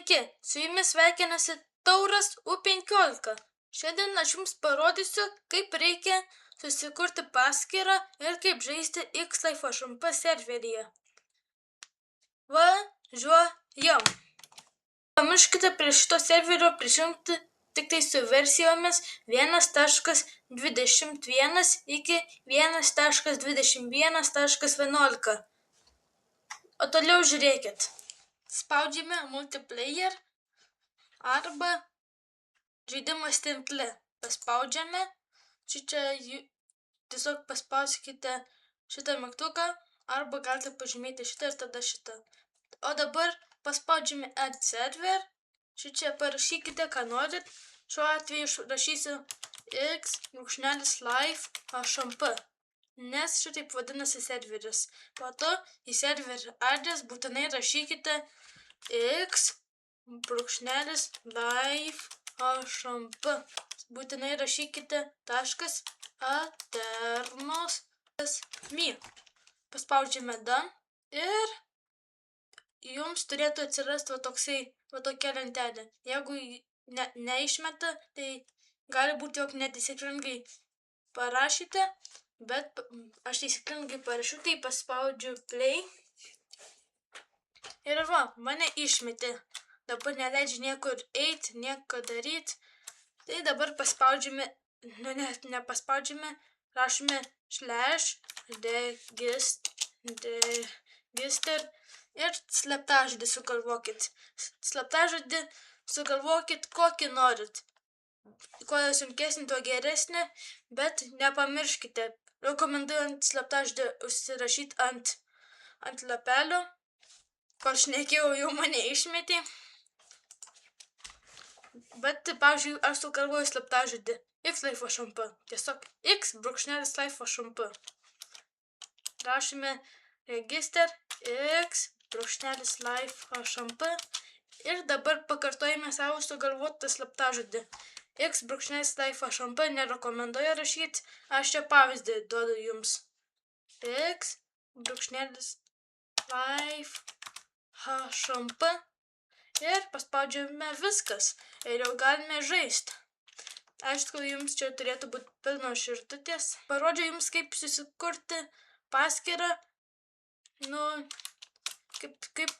Sveiki, su jumis sveikinasi Tauras U15. Šiandien aš jums parodysiu, kaip reikia susikurti paskyrą ir kaip žaisti X-Life serveryje. Važiuojam! Pamirškite prie šito serverio prisijungti tik tai su versijomis 1.21 iki 1.21.11. O toliau žiūrėkit. Spaudžiame multiplayer arba žaidimas tinkle. Paspaudžiame. Čia tiesiog paspauskite šitą mygtuką arba galite pažymėti šitą ir tada šitą. O dabar paspaudžiame add server. Čia parašykite, ką norit. Šiuo atveju rašysiu X.Life.hmp, nes šitaip vadinasi serveris. Po to į serverio adres būtinai rašykite X.Life.hmp. Būtinai rašykite .aternos.me. Paspaudžiame done ir jums turėtų atsirasti tokia lentelė. Jeigu neišmeta, tai gali būti, jog netaisyklingai parašyte, bet aš taisyklingai parašiau, tai paspaudžiu play. Ir va, mane išmetė. Dabar neleidžia niekur eiti, nieko daryti. Tai dabar paspaudžiame, nepaspaudžiame, rašome /register ir slaptažodį sugalvokit. Slaptažodį sugalvokit kokį norit. Kuo sunkesnį, tuo geresnį, bet nepamirškite. Rekomenduojant slaptažodį užsirašyti ant lapelio. Kol šnekėjau, jau mane išmetė. Bet, pavyzdžiui, aš sugalvoju slaptažodį X-Life.hmp. Tiesiog X.Life.hmp. Rašome register X.Life.hmp. Ir dabar pakartojame savo sugalvotą slaptažodį. X.Life.hmp nerekomenduoju rašyti. Aš čia pavyzdį duodu jums. X.Life.hmp. Ir paspaudžiame viskas. Ir jau galime žaisti. Aišku, jums čia turėtų būti pilnos širdutės. Parodžiu jums, kaip susikurti paskyrą. Kaip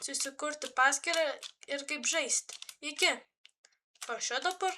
susikurti paskyrą ir kaip žaisti. Iki. O šio dabar.